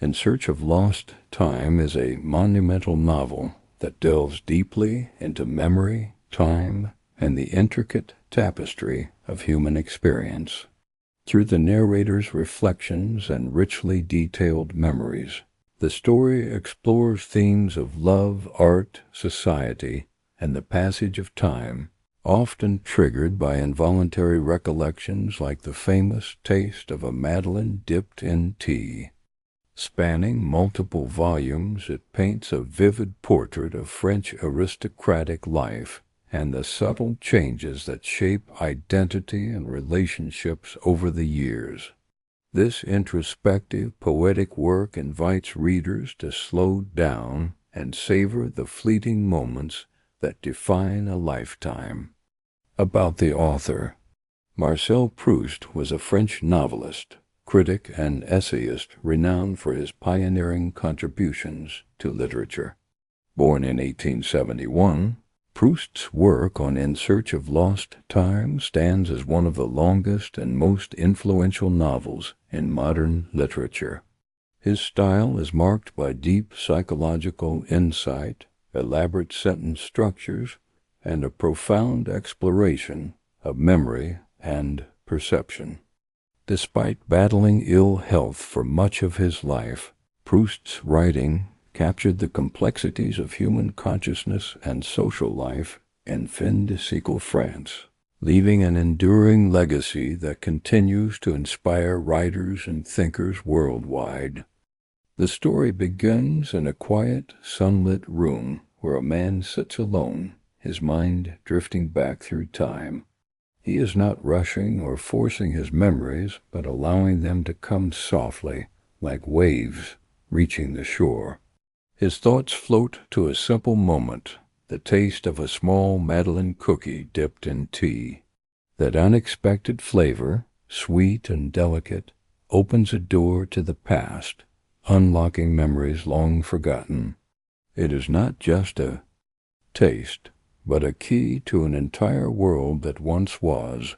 In Search of Lost Time is a monumental novel that delves deeply into memory, time, and the intricate tapestry of human experience. Through the narrator's reflections and richly detailed memories, the story explores themes of love, art, society, and the passage of time, often triggered by involuntary recollections like the famous taste of a madeleine dipped in tea. Spanning multiple volumes, it paints a vivid portrait of French aristocratic life and the subtle changes that shape identity and relationships over the years. This introspective, poetic work invites readers to slow down and savor the fleeting moments that define a lifetime. About the author. Marcel Proust was a French novelist, critic, and essayist renowned for his pioneering contributions to literature. Born in 1871, Proust's work on In Search of Lost Time stands as one of the longest and most influential novels in modern literature. His style is marked by deep psychological insight, elaborate sentence structures, and a profound exploration of memory and perception. Despite battling ill health for much of his life, Proust's writing captured the complexities of human consciousness and social life in fin de siècle France, leaving an enduring legacy that continues to inspire writers and thinkers worldwide. The story begins in a quiet, sunlit room where a man sits alone, his mind drifting back through time. He is not rushing or forcing his memories, but allowing them to come softly, like waves reaching the shore. His thoughts float to a simple moment, the taste of a small madeleine cookie dipped in tea. That unexpected flavor, sweet and delicate, opens a door to the past, unlocking memories long forgotten. It is not just a taste, but a key to an entire world that once was.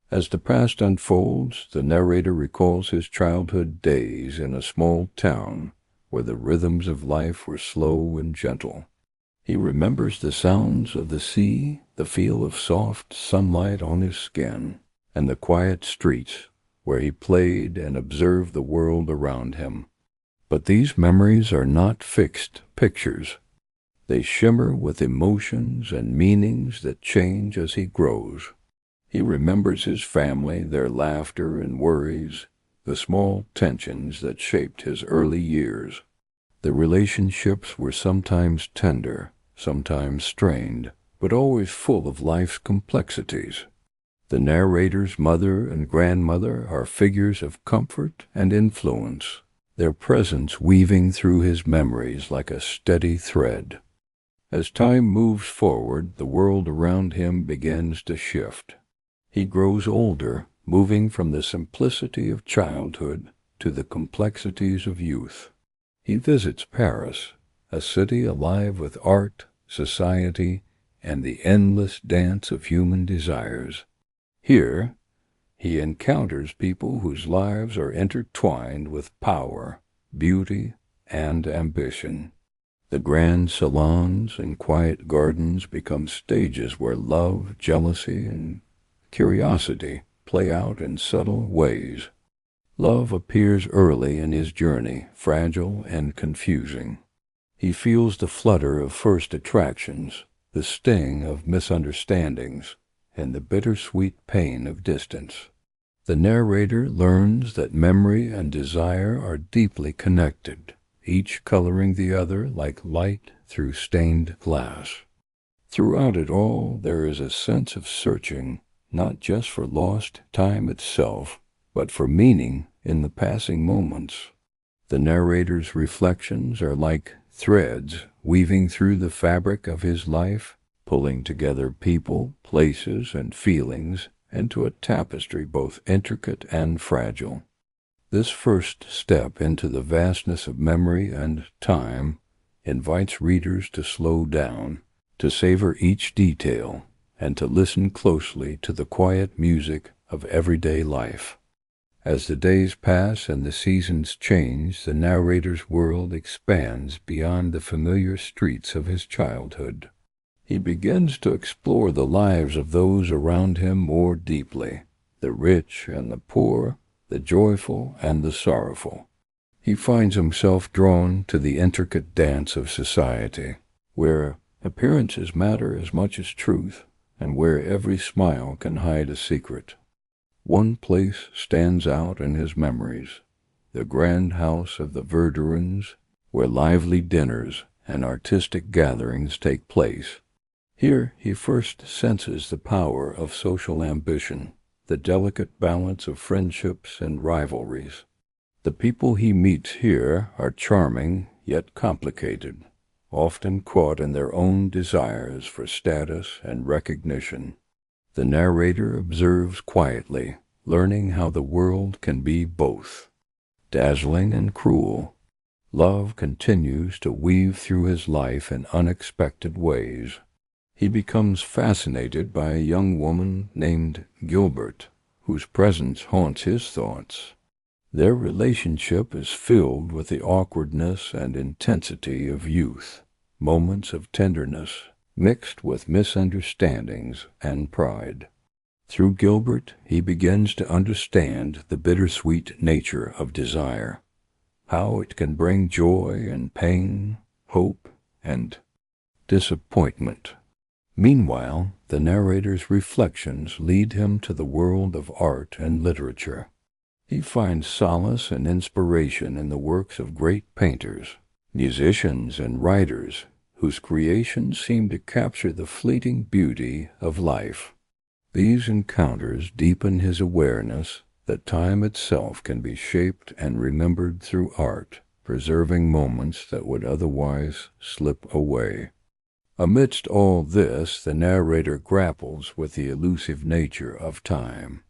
As the past unfolds, the narrator recalls his childhood days in a small town where the rhythms of life were slow and gentle. He remembers the sounds of the sea, the feel of soft sunlight on his skin, and the quiet streets where he played and observed the world around him. But these memories are not fixed pictures. They shimmer with emotions and meanings that change as he grows. He remembers his family, their laughter and worries, the small tensions that shaped his early years. The relationships were sometimes tender, sometimes strained, but always full of life's complexities. The narrator's mother and grandmother are figures of comfort and influence, their presence weaving through his memories like a steady thread. As time moves forward, the world around him begins to shift. He grows older, moving from the simplicity of childhood to the complexities of youth. He visits Paris, a city alive with art, society, and the endless dance of human desires. Here, he encounters people whose lives are intertwined with power, beauty, and ambition. The grand salons and quiet gardens become stages where love, jealousy, and curiosity play out in subtle ways. Love appears early in his journey, fragile and confusing. He feels the flutter of first attractions, the sting of misunderstandings, and the bittersweet pain of distance. The narrator learns that memory and desire are deeply connected, each coloring the other like light through stained glass. Throughout it all, there is a sense of searching, not just for lost time itself, but for meaning in the passing moments. The narrator's reflections are like threads weaving through the fabric of his life, pulling together people, places, and feelings into a tapestry both intricate and fragile. This first step into the vastness of memory and time invites readers to slow down, to savor each detail, and to listen closely to the quiet music of everyday life. As the days pass and the seasons change, the narrator's world expands beyond the familiar streets of his childhood. He begins to explore the lives of those around him more deeply, the rich and the poor, the joyful and the sorrowful. He finds himself drawn to the intricate dance of society, where appearances matter as much as truth, and where every smile can hide a secret. One place stands out in his memories, the grand house of the Verdurins, where lively dinners and artistic gatherings take place. Here he first senses the power of social ambition, the delicate balance of friendships and rivalries. The people he meets here are charming yet complicated, often caught in their own desires for status and recognition. The narrator observes quietly, learning how the world can be both dazzling and cruel. Love continues to weave through his life in unexpected ways. He becomes fascinated by a young woman named Gilbert, whose presence haunts his thoughts. Their relationship is filled with the awkwardness and intensity of youth, moments of tenderness mixed with misunderstandings and pride. Through Gilbert, he begins to understand the bittersweet nature of desire, how it can bring joy and pain, hope and disappointment. Meanwhile, the narrator's reflections lead him to the world of art and literature. He finds solace and inspiration in the works of great painters, musicians, and writers whose creations seem to capture the fleeting beauty of life. These encounters deepen his awareness that time itself can be shaped and remembered through art, preserving moments that would otherwise slip away. Amidst all this, the narrator grapples with the elusive nature of time.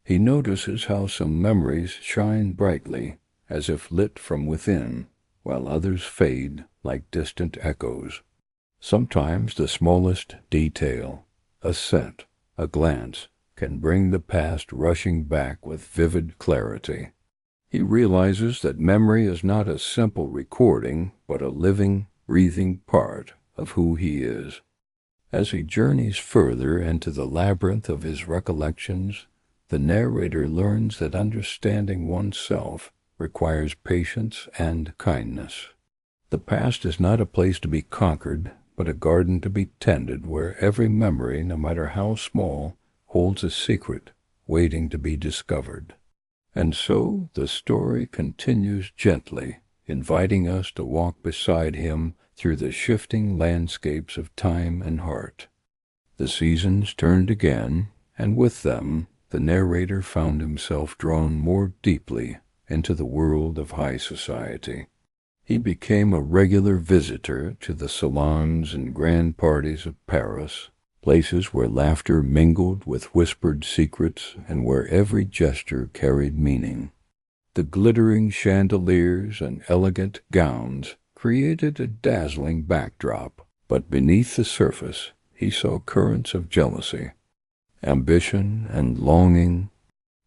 He notices how some memories shine brightly, as if lit from within, while others fade like distant echoes. Sometimes the smallest detail, a scent, a glance, can bring the past rushing back with vivid clarity. He realizes that memory is not a simple recording, but a living, breathing part of who he is. As he journeys further into the labyrinth of his recollections, the narrator learns that understanding oneself requires patience and kindness. The past is not a place to be conquered, but a garden to be tended where every memory, no matter how small, holds a secret waiting to be discovered. And so the story continues gently, inviting us to walk beside him through the shifting landscapes of time and heart. The seasons turned again, and with them the narrator found himself drawn more deeply into the world of high society. He became a regular visitor to the salons and grand parties of Paris, places where laughter mingled with whispered secrets and where every gesture carried meaning. The glittering chandeliers and elegant gowns created a dazzling backdrop, but beneath the surface he saw currents of jealousy, ambition, and longing.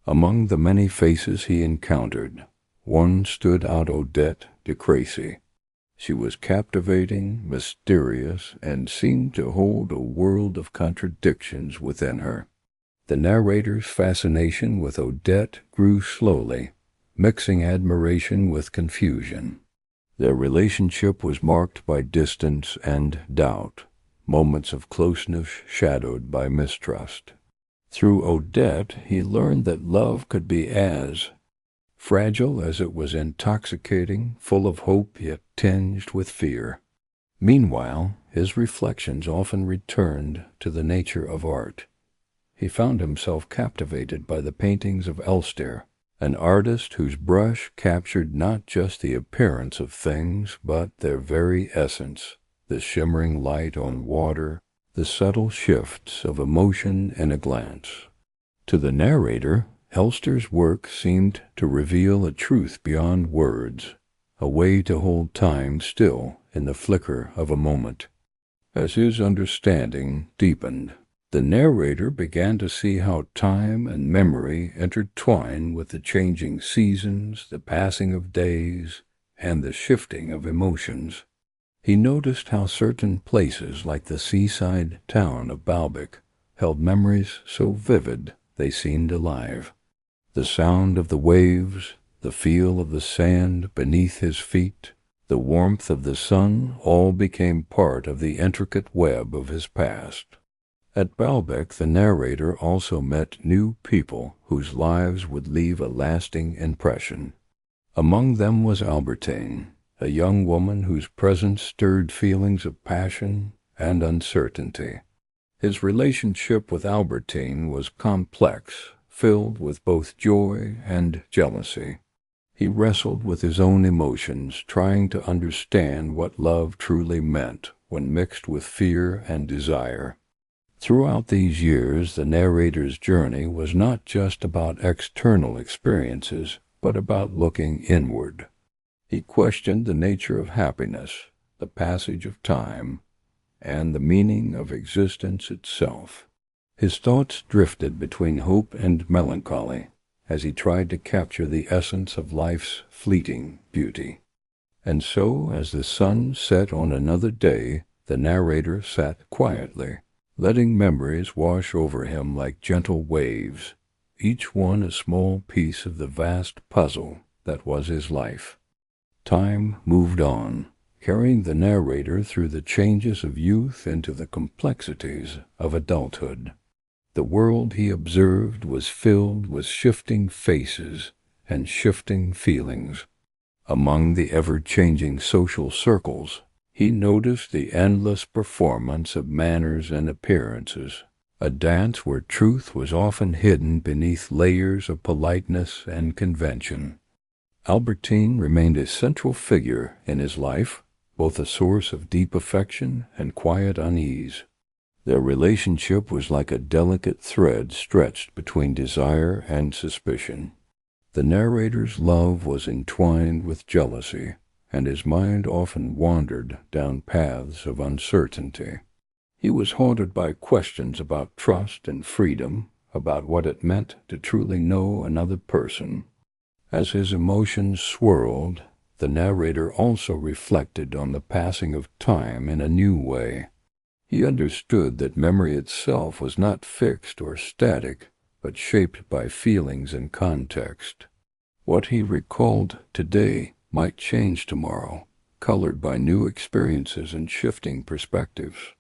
Among the many faces he encountered, one stood out: Odette de Crécy. She was captivating, mysterious, and seemed to hold a world of contradictions within her. The narrator's fascination with Odette grew slowly, mixing admiration with confusion. Their relationship was marked by distance and doubt, moments of closeness shadowed by mistrust. Through Odette, he learned that love could be as fragile as it was intoxicating, full of hope yet tinged with fear. Meanwhile, his reflections often returned to the nature of art. He found himself captivated by the paintings of Elster, an artist whose brush captured not just the appearance of things, but their very essence, the shimmering light on water, the subtle shifts of emotion in a glance. To the narrator, Elster's work seemed to reveal a truth beyond words, a way to hold time still in the flicker of a moment. As his understanding deepened, The narrator began to see how time and memory intertwine with the changing seasons, the passing of days, and the shifting of emotions. He noticed how certain places, like the seaside town of Baalbek, held memories so vivid they seemed alive. The sound of the waves, the feel of the sand beneath his feet, the warmth of the sun, all became part of the intricate web of his past. At Baalbek, the narrator also met new people whose lives would leave a lasting impression. Among them was Albertine, a young woman whose presence stirred feelings of passion and uncertainty. His relationship with Albertine was complex, filled with both joy and jealousy. He wrestled with his own emotions, trying to understand what love truly meant when mixed with fear and desire. Throughout these years, the narrator's journey was not just about external experiences, but about looking inward. He questioned the nature of happiness, the passage of time, and the meaning of existence itself. His thoughts drifted between hope and melancholy as he tried to capture the essence of life's fleeting beauty. And so, as the sun set on another day, the narrator sat quietly, letting memories wash over him like gentle waves, each one a small piece of the vast puzzle that was his life. Time moved on, carrying the narrator through the changes of youth into the complexities of adulthood. The world he observed was filled with shifting faces and shifting feelings. Among the ever-changing social circles, he noticed the endless performance of manners and appearances, a dance where truth was often hidden beneath layers of politeness and convention. Albertine remained a central figure in his life, both a source of deep affection and quiet unease. Their relationship was like a delicate thread stretched between desire and suspicion. The narrator's love was entwined with jealousy, and his mind often wandered down paths of uncertainty. He was haunted by questions about trust and freedom, about what it meant to truly know another person. As his emotions swirled, the narrator also reflected on the passing of time in a new way. He understood that memory itself was not fixed or static, but shaped by feelings and context. What he recalled today might change tomorrow, colored by new experiences and shifting perspectives.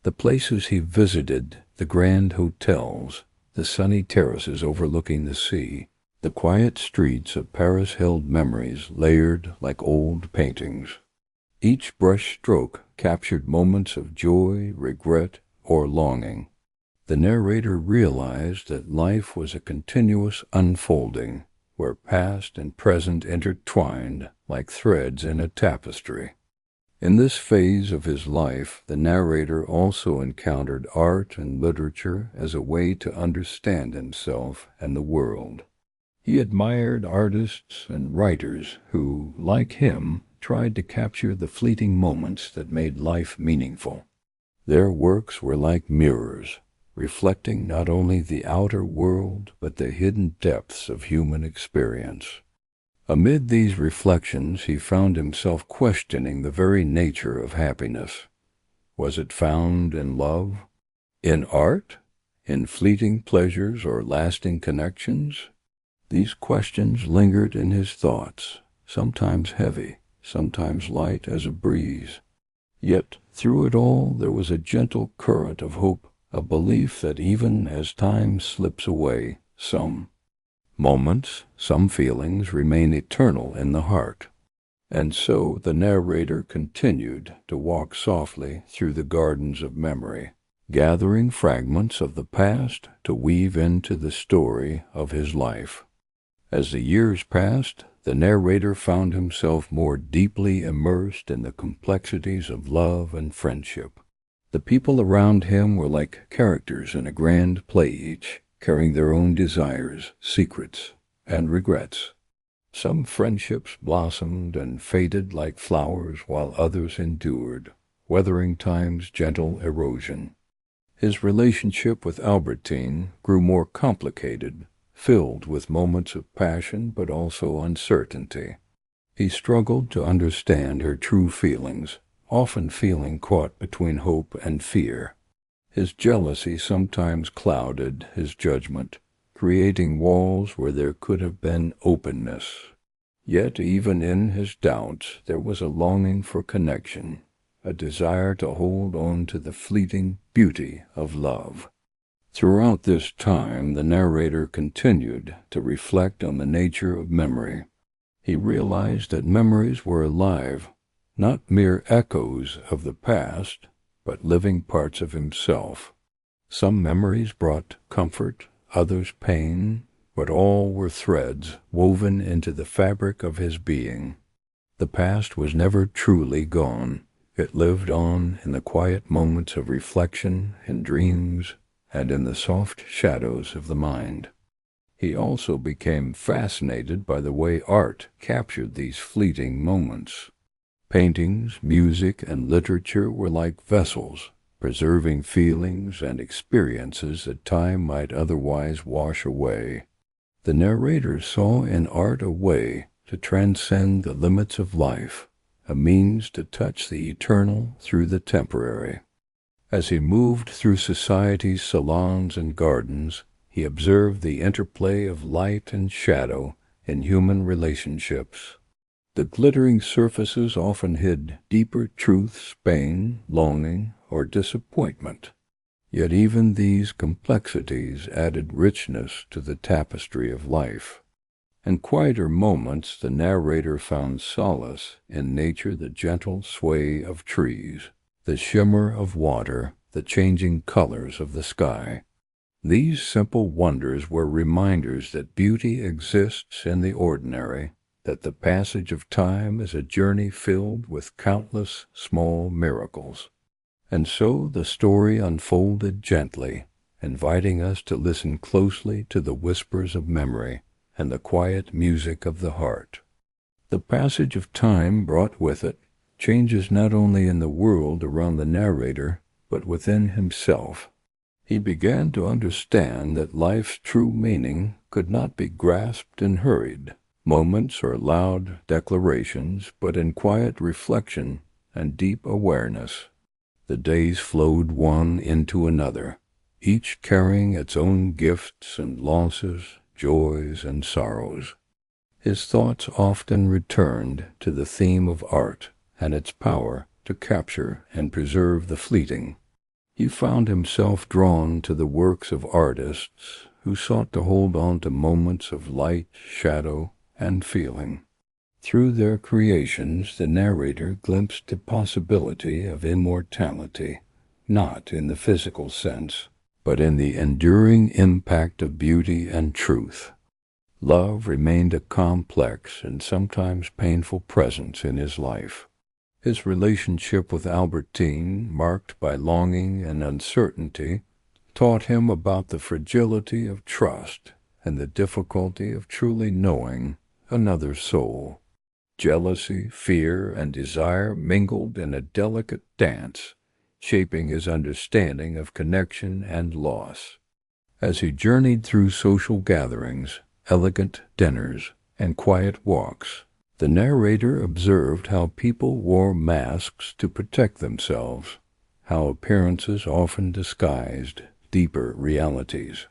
The places he visited, the grand hotels, the sunny terraces overlooking the sea, the quiet streets of Paris held memories layered like old paintings. Each brush stroke captured moments of joy, regret, or longing. The narrator realized that life was a continuous unfolding, where past and present intertwined like threads in a tapestry. In this phase of his life, the narrator also encountered art and literature as a way to understand himself and the world. He admired artists and writers who, like him, tried to capture the fleeting moments that made life meaningful. Their works were like mirrors, reflecting not only the outer world but the hidden depths of human experience. Amid these reflections, he found himself questioning the very nature of happiness. Was it found in love? In art? In fleeting pleasures or lasting connections? These questions lingered in his thoughts, sometimes heavy, sometimes light as a breeze. Yet through it all there was a gentle current of hope, a belief that even as time slips away, some moments, some feelings remain eternal in the heart. And so the narrator continued to walk softly through the gardens of memory, gathering fragments of the past to weave into the story of his life. As the years passed, the narrator found himself more deeply immersed in the complexities of love and friendship. The people around him were like characters in a grand play, each carrying their own desires, secrets, and regrets. Some friendships blossomed and faded like flowers, while others endured, weathering time's gentle erosion. His relationship with Albertine grew more complicated, filled with moments of passion but also uncertainty. He struggled to understand her true feelings, often feeling caught between hope and fear. His jealousy sometimes clouded his judgment, creating walls where there could have been openness. Yet even in his doubts there was a longing for connection, a desire to hold on to the fleeting beauty of love. Throughout this time, the narrator continued to reflect on the nature of memory. He realized that memories were alive, not mere echoes of the past, but living parts of himself. Some memories brought comfort, others pain, but all were threads woven into the fabric of his being. The past was never truly gone. It lived on in the quiet moments of reflection, in dreams, and in the soft shadows of the mind. He also became fascinated by the way art captured these fleeting moments. Paintings, music, and literature were like vessels, preserving feelings and experiences that time might otherwise wash away. The narrator saw in art a way to transcend the limits of life, a means to touch the eternal through the temporary. As he moved through society's salons and gardens, he observed the interplay of light and shadow in human relationships. The glittering surfaces often hid deeper truths, pain, longing, or disappointment. Yet even these complexities added richness to the tapestry of life. In quieter moments, the narrator found solace in nature, the gentle sway of trees, the shimmer of water, the changing colors of the sky. These simple wonders were reminders that beauty exists in the ordinary, that the passage of time is a journey filled with countless small miracles. And so the story unfolded gently, inviting us to listen closely to the whispers of memory and the quiet music of the heart. The passage of time brought with it changes not only in the world around the narrator, but within himself. He began to understand that life's true meaning could not be grasped in hurried moments or loud declarations, but in quiet reflection and deep awareness. The days flowed one into another, each carrying its own gifts and losses, joys and sorrows. His thoughts often returned to the theme of art and its power to capture and preserve the fleeting. He found himself drawn to the works of artists who sought to hold on to moments of light, shadow, and feeling. Through their creations, the narrator glimpsed the possibility of immortality, not in the physical sense, but in the enduring impact of beauty and truth. Love remained a complex and sometimes painful presence in his life. His relationship with Albertine, marked by longing and uncertainty, taught him about the fragility of trust and the difficulty of truly knowing another soul. Jealousy, fear, and desire mingled in a delicate dance, shaping his understanding of connection and loss. As he journeyed through social gatherings, elegant dinners, and quiet walks, the narrator observed how people wore masks to protect themselves, how appearances often disguised deeper realities.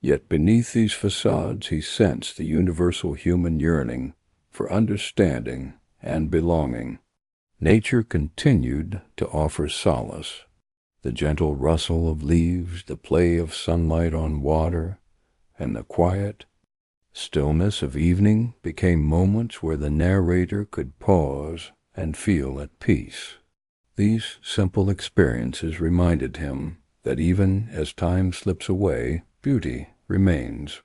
Yet beneath these facades he sensed the universal human yearning for understanding and belonging. Nature continued to offer solace. The gentle rustle of leaves, the play of sunlight on water, and the quiet stillness of evening became moments where the narrator could pause and feel at peace. These simple experiences reminded him that even as time slips away, beauty remains.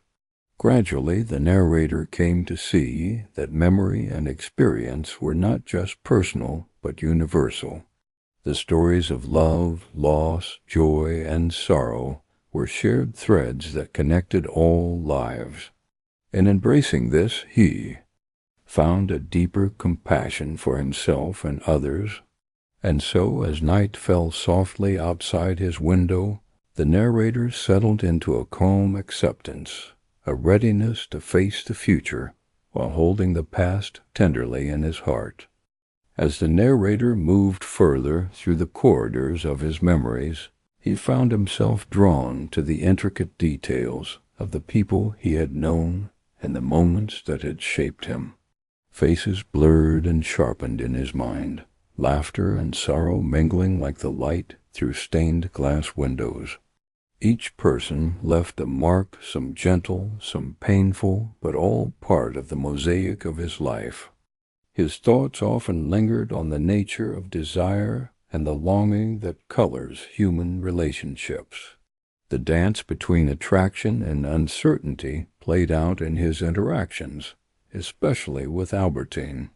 Gradually, the narrator came to see that memory and experience were not just personal, but universal. The stories of love, loss, joy, and sorrow were shared threads that connected all lives. In embracing this, he found a deeper compassion for himself and others, and so as night fell softly outside his window, The narrator settled into a calm acceptance, a readiness to face the future while holding the past tenderly in his heart. As the narrator moved further through the corridors of his memories, he found himself drawn to the intricate details of the people he had known and the moments that had shaped him. Faces blurred and sharpened in his mind, laughter and sorrow mingling like the light through stained glass windows. Each person left a mark, some gentle, some painful, but all part of the mosaic of his life. His thoughts often lingered on the nature of desire and the longing that colors human relationships. The dance between attraction and uncertainty played out in his interactions, especially with Albertine.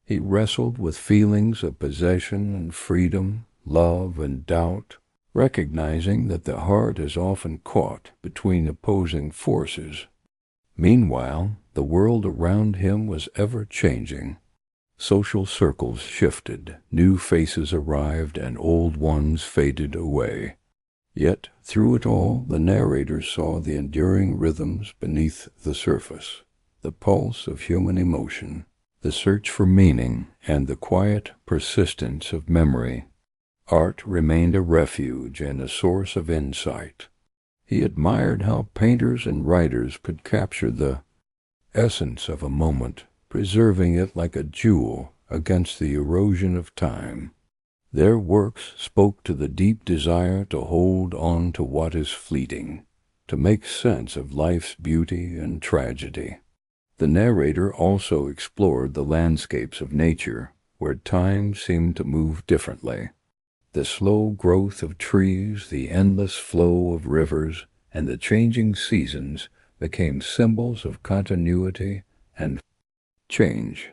He wrestled with feelings of possession and freedom, love and doubt, recognizing that the heart is often caught between opposing forces. Meanwhile, the world around him was ever changing. Social circles shifted, new faces arrived, and old ones faded away. Yet, through it all, the narrator saw the enduring rhythms beneath the surface, the pulse of human emotion, the search for meaning, and the quiet persistence of memory. Art remained a refuge and a source of insight. He admired how painters and writers could capture the essence of a moment, preserving it like a jewel against the erosion of time. Their works spoke to the deep desire to hold on to what is fleeting, to make sense of life's beauty and tragedy. The narrator also explored the landscapes of nature, where time seemed to move differently. The slow growth of trees, the endless flow of rivers, and the changing seasons became symbols of continuity and change.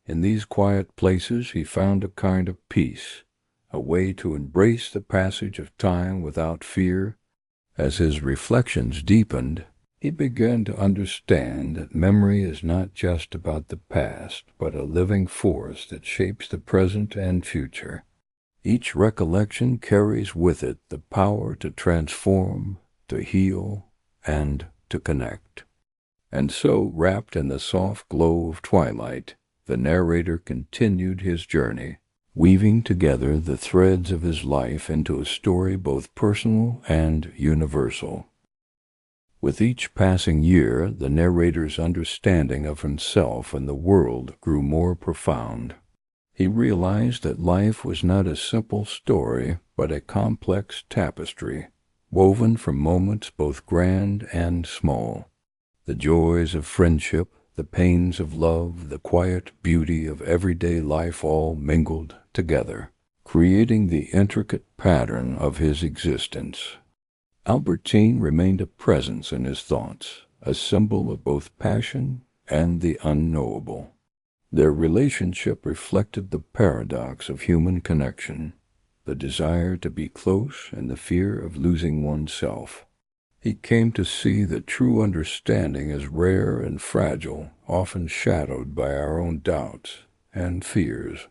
In these quiet places he found a kind of peace, a way to embrace the passage of time without fear. As his reflections deepened, he began to understand that memory is not just about the past, but a living force that shapes the present and future. Each recollection carries with it the power to transform, to heal, and to connect. And so, wrapped in the soft glow of twilight, the narrator continued his journey, weaving together the threads of his life into a story both personal and universal. With each passing year, the narrator's understanding of himself and the world grew more profound. He realized that life was not a simple story, but a complex tapestry, woven from moments both grand and small. The joys of friendship, the pains of love, the quiet beauty of everyday life all mingled together, creating the intricate pattern of his existence. Albertine remained a presence in his thoughts, a symbol of both passion and the unknowable. Their relationship reflected the paradox of human connection, the desire to be close and the fear of losing oneself. He came to see that true understanding is rare and fragile, often shadowed by our own doubts and fears.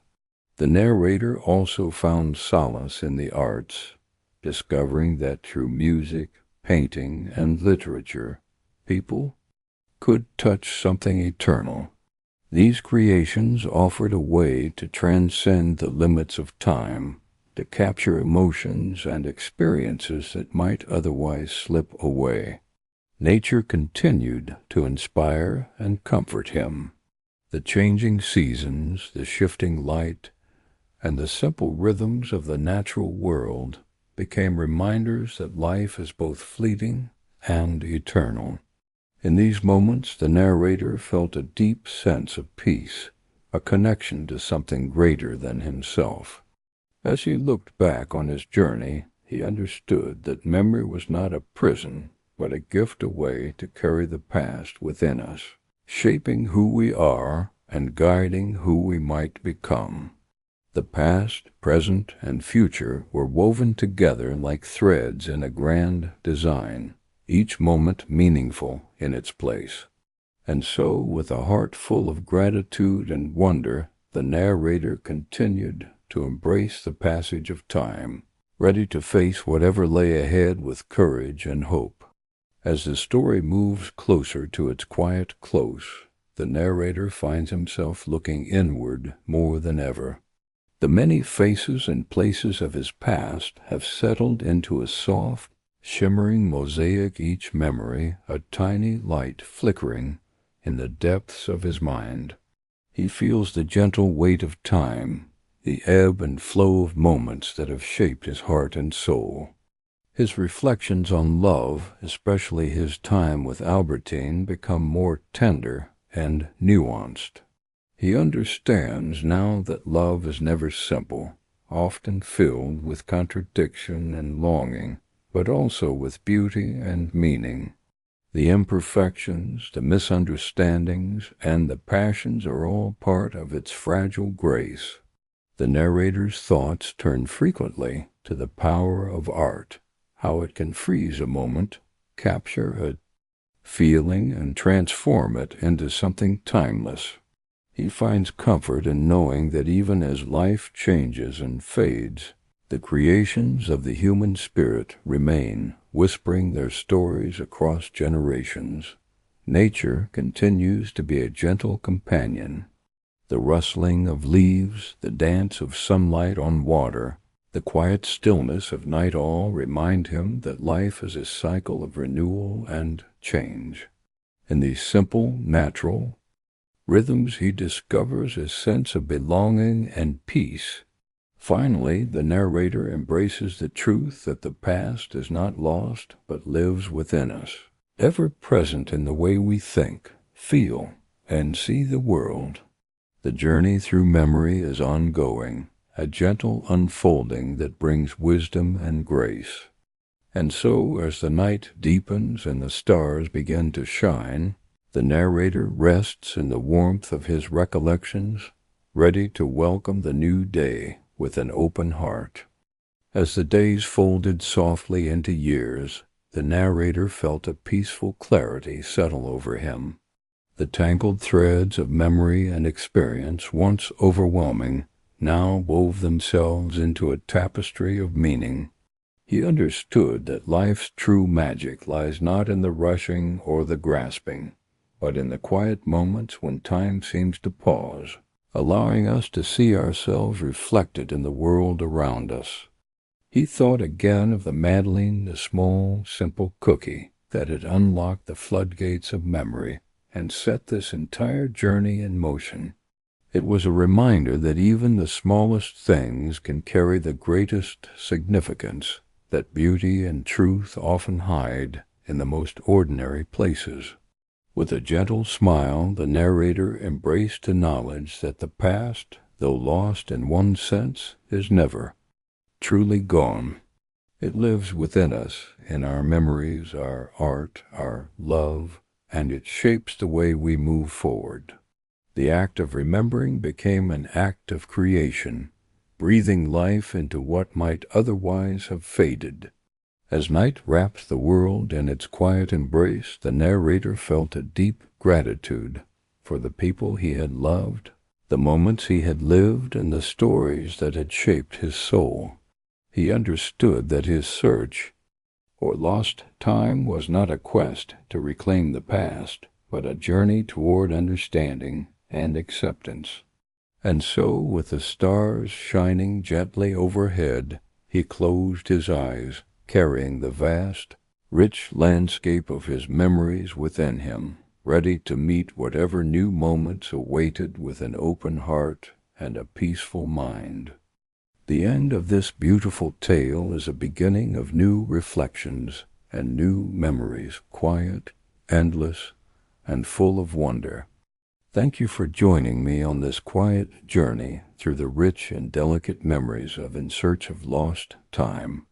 The narrator also found solace in the arts, discovering that through music, painting, and literature, people could touch something eternal. These creations offered a way to transcend the limits of time, to capture emotions and experiences that might otherwise slip away. Nature continued to inspire and comfort him. The changing seasons, the shifting light, and the simple rhythms of the natural world became reminders that life is both fleeting and eternal. In these moments, the narrator felt a deep sense of peace, a connection to something greater than himself. As he looked back on his journey, he understood that memory was not a prison, but a gift, a way to carry the past within us, shaping who we are and guiding who we might become. The past, present, and future were woven together like threads in a grand design, each moment meaningful in its place. And so, with a heart full of gratitude and wonder, the narrator continued to embrace the passage of time, ready to face whatever lay ahead with courage and hope. As the story moves closer to its quiet close, the narrator finds himself looking inward more than ever. The many faces and places of his past have settled into a soft, shimmering mosaic, each memory a tiny light flickering in the depths of his mind. He feels the gentle weight of time, the ebb and flow of moments that have shaped his heart and soul. His reflections on love, especially his time with Albertine, become more tender and nuanced. He understands now that love is never simple, often filled with contradiction and longing, but also with beauty and meaning. The imperfections, the misunderstandings, and the passions are all part of its fragile grace. The narrator's thoughts turn frequently to the power of art, how it can freeze a moment, capture a feeling, and transform it into something timeless. He finds comfort in knowing that even as life changes and fades, the creations of the human spirit remain, whispering their stories across generations. Nature continues to be a gentle companion. The rustling of leaves, the dance of sunlight on water, the quiet stillness of night all remind him that life is a cycle of renewal and change. In these simple, natural rhythms he discovers a sense of belonging and peace. Finally, the narrator embraces the truth that the past is not lost but lives within us, ever present in the way we think, feel, and see the world. The journey through memory is ongoing, a gentle unfolding that brings wisdom and grace. And so, as the night deepens and the stars begin to shine, the narrator rests in the warmth of his recollections, ready to welcome the new day with an open heart. As the days folded softly into years, the narrator felt a peaceful clarity settle over him. The tangled threads of memory and experience, once overwhelming, now wove themselves into a tapestry of meaning. He understood that life's true magic lies not in the rushing or the grasping, but in the quiet moments when time seems to pause, allowing us to see ourselves reflected in the world around us. He thought again of the Madeleine, the small, simple cookie that had unlocked the floodgates of memory and set this entire journey in motion. It was a reminder that even the smallest things can carry the greatest significance, that beauty and truth often hide in the most ordinary places. With a gentle smile, the narrator embraced the knowledge that the past, though lost in one sense, is never truly gone. It lives within us, in our memories, our art, our love, and it shapes the way we move forward. The act of remembering became an act of creation, breathing life into what might otherwise have faded. As night wraps the world in its quiet embrace, the narrator felt a deep gratitude for the people he had loved, the moments he had lived, and the stories that had shaped his soul. He understood that his search for lost time was not a quest to reclaim the past, but a journey toward understanding and acceptance. And so, with the stars shining gently overhead, he closed his eyes, carrying the vast, rich landscape of his memories within him, ready to meet whatever new moments awaited with an open heart and a peaceful mind. The end of this beautiful tale is a beginning of new reflections and new memories, quiet, endless, and full of wonder. Thank you for joining me on this quiet journey through the rich and delicate memories of In Search of Lost Time.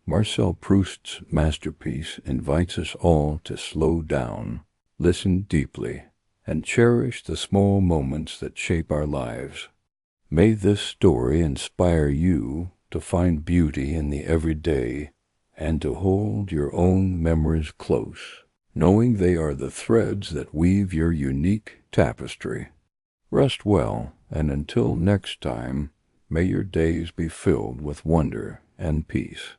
Marcel Proust's masterpiece invites us all to slow down, listen deeply, and cherish the small moments that shape our lives. May this story inspire you to find beauty in the everyday and to hold your own memories close, knowing they are the threads that weave your unique tapestry. Rest well, and until next time, may your days be filled with wonder and peace.